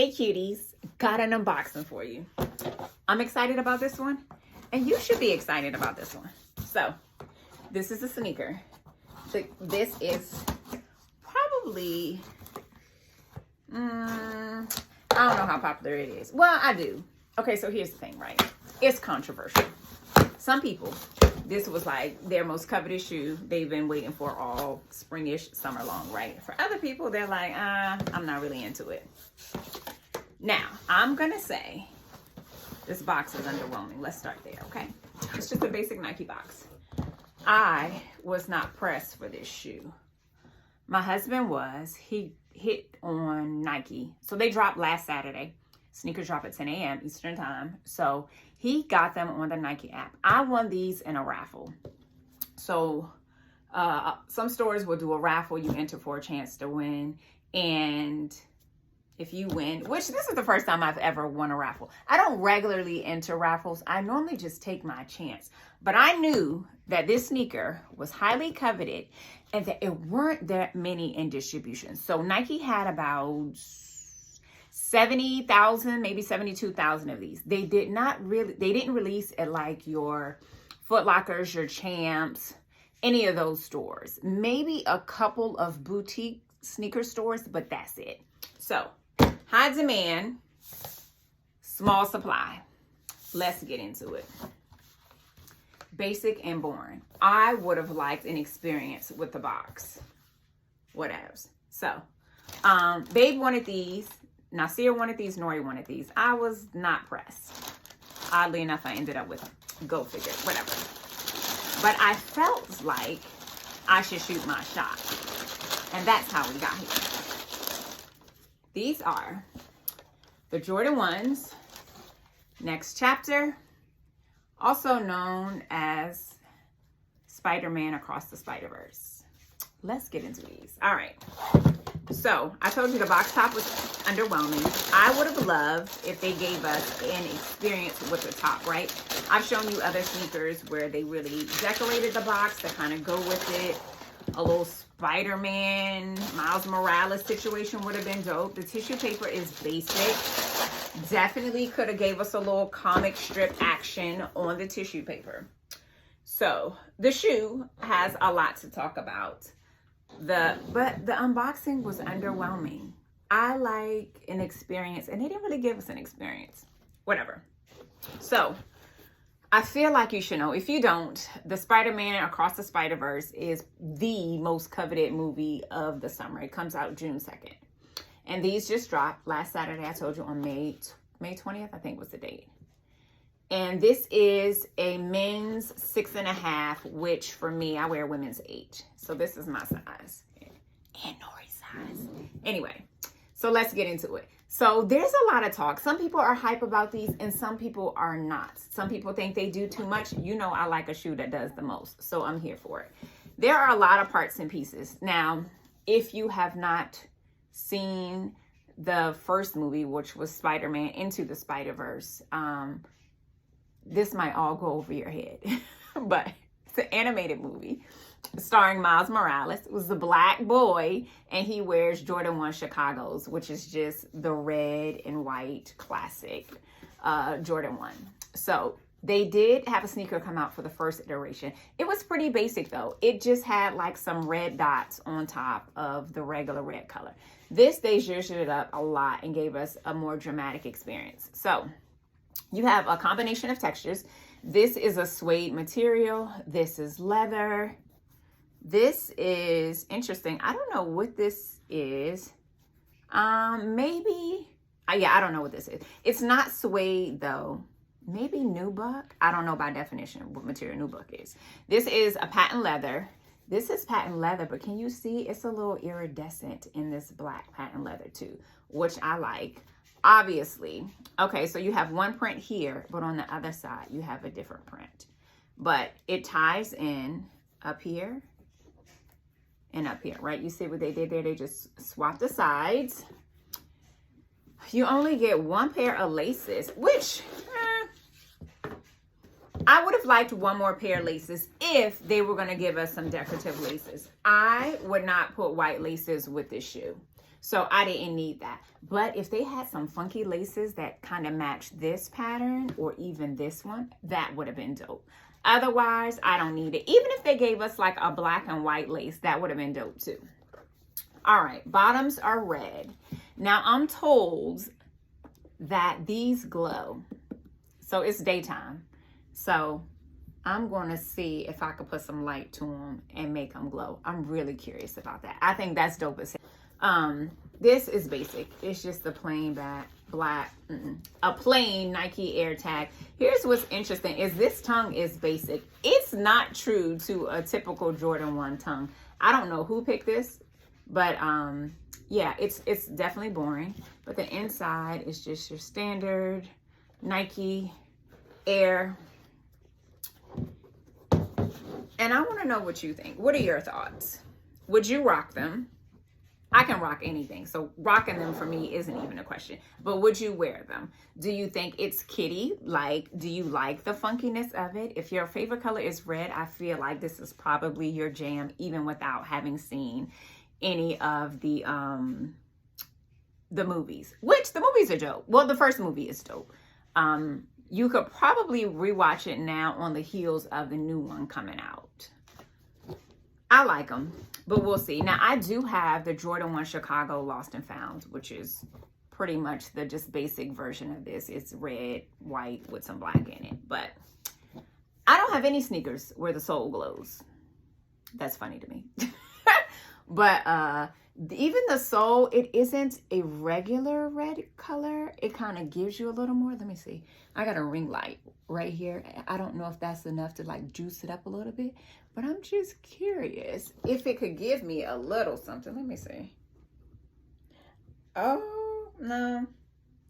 Hey cuties, got an unboxing for you. I'm excited about this one, and you should be excited about this one. So, this is a sneaker. This is probably, I don't know how popular it is. Well, I do. Okay, so here's the thing, right? It's controversial. Some people, this was like their most coveted shoe they've been waiting for all springish, summer long, right? For other people, they're like, I'm not really into it. Now, I'm going to say this box is underwhelming. Let's start there, okay? It's just a basic Nike box. I was not pressed for this shoe. My husband was. He hit on Nike. So they dropped last Saturday. Sneakers drop at 10 a.m. Eastern time. So he got them on the Nike app. I won these in a raffle. So some stores will do a raffle. You enter for a chance to win. And if you win, which this is the first time I've ever won a raffle. I don't regularly enter raffles. I normally just take my chance. But I knew that this sneaker was highly coveted and that it weren't that many in distribution. So Nike had about 70,000, maybe 72,000 of these. They didn't release at like your Foot Lockers, your Champs, any of those stores. Maybe a couple of boutique sneaker stores, but that's it. So high demand, small supply. Let's get into it. Basic and boring. I would have liked an experience with the box. Whatevs. So, Babe wanted these. Nasir wanted these. Nori wanted these. I was not pressed. Oddly enough, I ended up with go figure. Whatever. But I felt like I should shoot my shot. And that's how we got here. These are the Jordan 1s, Next Chapter, also known as Spider-Man Across the Spider-Verse. Let's get into these. All right. So I told you the box top was underwhelming. I would have loved if they gave us an experience with the top, right? I've shown you other sneakers where they really decorated the box to kind of go with it. A little Spider-Man, Miles Morales situation would have been dope. The tissue paper is basic. Definitely could have gave us a little comic strip action on the tissue paper. So the shoe has a lot to talk about. But the unboxing was underwhelming. I like an experience, and they didn't really give us an experience. Whatever. So I feel like you should know. If you don't, the Spider-Man Across the Spider-Verse is the most coveted movie of the summer. It comes out June 2nd. And these just dropped last Saturday. I told you on May 20th, I think was the date. And this is a men's 6.5, which for me, I wear women's 8. So this is my size. And Nori's size. Anyway, so let's get into it. So there's a lot of talk. Some people are hype about these and some people are not. Some people think they do too much. You know I like a shoe that does the most. So I'm here for it. There are a lot of parts and pieces. Now, if you have not seen the first movie, which was Spider-Man Into the Spider-Verse, this might all go over your head. But it's an animated movie starring Miles Morales. It was the black boy, and he wears Jordan 1 Chicago's, which is just the red and white classic Jordan 1. So they did have a sneaker come out for the first iteration. It was pretty basic though. It just had like some red dots on top of the regular red color. This, they zhuzhed it up a lot and gave us a more dramatic experience. So you have a combination of textures. This is a suede material. This is leather. This is interesting. I don't know what this is. Maybe, yeah, I don't know what this is. It's not suede though. Maybe nubuck. I don't know by definition what material nubuck is. This is a patent leather. This is patent leather, but can you see it's a little iridescent in this black patent leather too, which I like. Obviously. Okay, so you have one print here, but on the other side, you have a different print. But it ties in up here and up here, right? You see what they did there? They just swapped the sides. You only get one pair of laces, which I would have liked one more pair of laces if they were going to give us some decorative laces. I would not put white laces with this shoe. So I didn't need that. But if they had some funky laces that kind of match this pattern or even this one, that would have been dope. Otherwise, I don't need it. Even if they gave us like a black and white lace, that would have been dope too. All right, bottoms are red. Now I'm told that these glow. So it's daytime. So I'm going to see if I could put some light to them and make them glow. I'm really curious about that. I think that's dope as hell. This is basic. It's just a plain a plain Nike Air Tag. Here's what's interesting is this tongue is basic. It's not true to a typical Jordan 1 tongue. I don't know who picked this, but yeah, it's definitely boring. But the inside is just your standard Nike Air. And I want to know what you think. What are your thoughts? Would you rock them? I can rock anything. So rocking them for me isn't even a question. But would you wear them? Do you think it's kitty? Like, do you like the funkiness of it? If your favorite color is red, I feel like this is probably your jam, even without having seen any of the movies. Which the movies are dope. Well, the first movie is dope. You could probably rewatch it now on the heels of the new one coming out. I like them, but we'll see. Now, I do have the Jordan 1 Chicago Lost and Found, which is pretty much the just basic version of this. It's red, white with some black in it. But I don't have any sneakers where the sole glows. That's funny to me. But even the sole, it isn't a regular red color. It kind of gives you a little more. Let me see. I got a ring light right here. I don't know if that's enough to like juice it up a little bit, but I'm just curious if it could give me a little something. Let me see. Oh, no,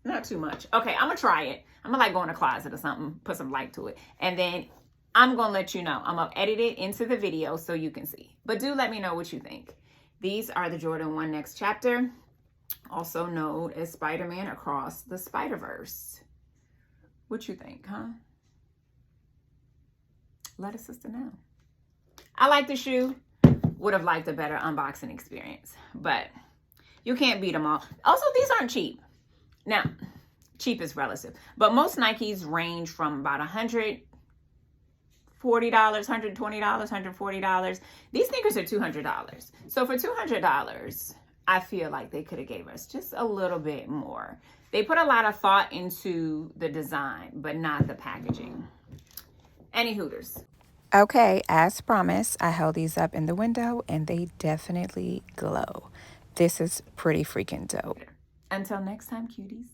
not too much. Okay, I'm gonna try it. I'm gonna like go in a closet or something, put some light to it, and then I'm gonna let you know. I'm gonna edit it into the video so you can see. But do let me know what you think. These are the Jordan 1 Next Chapter, also known as Spider-Man Across the Spider-Verse. What you think, huh? Let a sister know. I like the shoe. Would have liked a better unboxing experience, but you can't beat them all. Also, these aren't cheap. Now, cheap is relative, but most Nikes range from about $140, $120, $140. These sneakers are $200. So for $200, I feel like they could have gave us just a little bit more. They put a lot of thought into the design, but not the packaging. Any Hooters. Okay, as promised, I held these up in the window and they definitely glow. This is pretty freaking dope. Until next time, cuties.